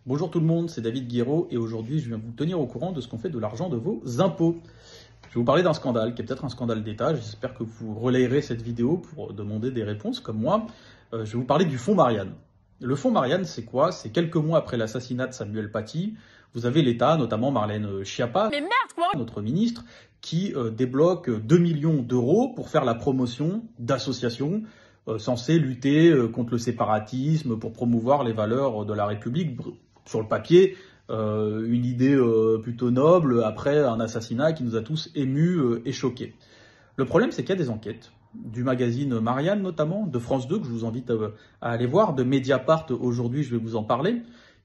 Bonjour tout le monde, c'est David Guiraud et aujourd'hui je viens vous tenir au courant de ce qu'on fait de l'argent de vos impôts. Je vais vous parler d'un scandale qui est peut-être un scandale d'État. J'espère que vous relayerez cette vidéo pour demander des réponses comme moi. Je vais vous parler du fonds Marianne. Le fonds Marianne, c'est quoi? C'est quelques mois après l'assassinat de Samuel Paty. Vous avez l'État, notamment Marlène Schiappa, Mais merde quoi, notre ministre, qui débloque 2 millions d'euros pour faire la promotion d'associations censées lutter contre le séparatisme, pour promouvoir les valeurs de la République. Sur le papier, une idée plutôt noble après un assassinat qui nous a tous émus et choqués. Le problème, c'est qu'il y a des enquêtes du magazine Marianne notamment, de France 2, que je vous invite à aller voir, de Mediapart aujourd'hui, je vais vous en parler,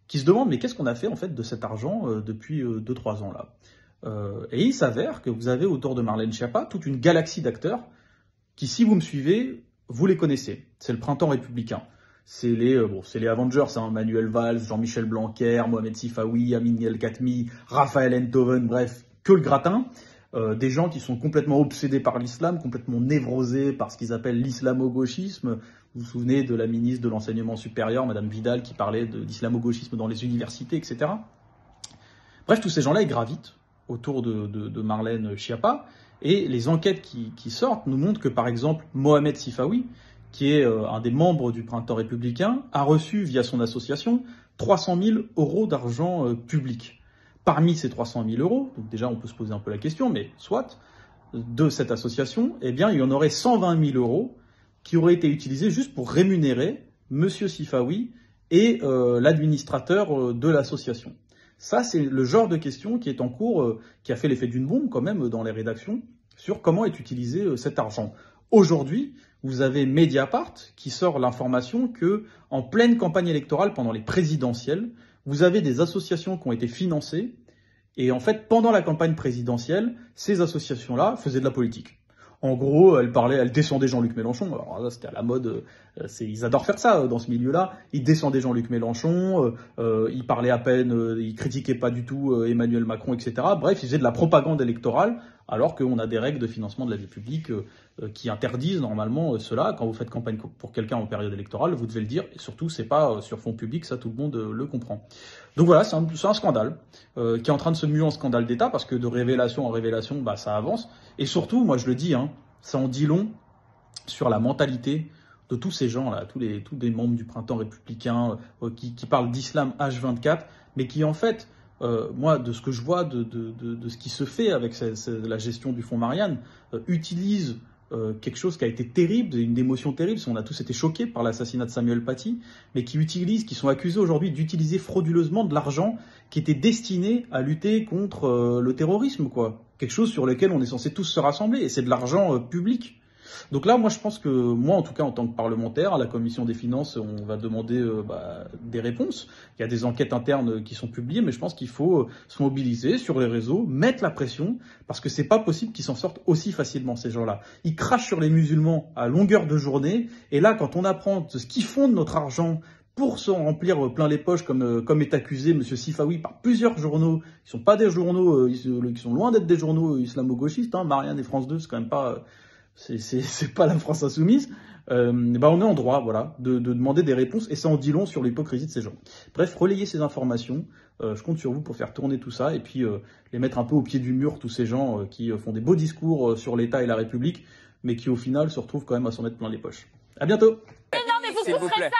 qui se demandent mais qu'est-ce qu'on a fait en fait de cet argent depuis 2-3 ans là. Et il s'avère que vous avez autour de Marlène Schiappa toute une galaxie d'acteurs qui, si vous me suivez, vous les connaissez. C'est le printemps républicain. C'est les Avengers, hein, Manuel Valls, Jean-Michel Blanquer, Mohamed Sifawi, Amin El Khatmi, Raphaël Enthoven, bref, que le gratin. Des gens qui sont complètement obsédés par l'islam, complètement névrosés par ce qu'ils appellent l'islamo-gauchisme. Vous vous souvenez de la ministre de l'Enseignement supérieur, Madame Vidal, qui parlait d'islamo-gauchisme dans les universités, etc. Bref, tous ces gens-là, ils gravitent autour de Marlène Schiappa. Et les enquêtes qui sortent nous montrent que, par exemple, Mohamed Sifawi, qui est un des membres du Printemps républicain, a reçu, via son association, 300 000 euros d'argent public. Parmi ces 300 000 euros, donc déjà on peut se poser un peu la question, mais soit, de cette association, eh bien il y en aurait 120 000 euros qui auraient été utilisés juste pour rémunérer M. Sifawi et l'administrateur de l'association. Ça, c'est le genre de question qui est en cours, qui a fait l'effet d'une bombe quand même dans les rédactions, sur comment est utilisé cet argent. Aujourd'hui, vous avez Mediapart qui sort l'information que, en pleine campagne électorale, pendant les présidentielles, vous avez des associations qui ont été financées, et en fait, pendant la campagne présidentielle, ces associations-là faisaient de la politique. En gros, elles descendaient Jean-Luc Mélenchon. Alors là, c'était à la mode. Ils adorent faire ça dans ce milieu-là. Ils descendaient Jean-Luc Mélenchon. Ils parlaient à peine. Ils critiquaient pas du tout Emmanuel Macron, etc. Bref, ils faisaient de la propagande électorale, alors qu'on a des règles de financement de la vie publique qui interdisent normalement cela. Quand vous faites campagne pour quelqu'un en période électorale, vous devez le dire. Et surtout, c'est pas sur fonds publics. Ça, tout le monde le comprend. Donc voilà, c'est un scandale qui est en train de se muer en scandale d'État parce que de révélation en révélation, bah ça avance. Et surtout, moi je le dis, ça en dit long sur la mentalité de tous ces gens-là, tous les membres du Printemps républicain qui parlent d'islam H24, mais qui en fait, moi, de ce que je vois, de ce qui se fait avec la gestion du fonds Marianne, utilisent quelque chose qui a été terrible, une émotion terrible, on a tous été choqués par l'assassinat de Samuel Paty, mais qui sont accusés aujourd'hui d'utiliser frauduleusement de l'argent qui était destiné à lutter contre le terrorisme, quoi. Quelque chose sur lequel on est censé tous se rassembler, et c'est de l'argent public. Donc là, moi, je pense que, moi, en tout cas, en tant que parlementaire, à la Commission des Finances, on va demander des réponses. Il y a des enquêtes internes qui sont publiées, mais je pense qu'il faut se mobiliser sur les réseaux, mettre la pression, parce que c'est pas possible qu'ils s'en sortent aussi facilement, ces gens-là. Ils crachent sur les musulmans à longueur de journée, et là, quand on apprend ce qu'ils font de notre argent pour s'en remplir plein les poches, comme est accusé M. Sifawi par plusieurs journaux, qui sont pas des journaux, qui sont loin d'être des journaux islamo-gauchistes, Marianne et France 2, c'est quand même pas... C'est pas la France insoumise, on est en droit, voilà, de demander des réponses, et ça en dit long sur l'hypocrisie de ces gens. Bref, relayez ces informations, je compte sur vous pour faire tourner tout ça, et puis les mettre un peu au pied du mur, tous ces gens qui font des beaux discours sur l'État et la République, mais qui au final se retrouvent quand même à s'en mettre plein les poches. À bientôt. mais non mais vous couperez ça.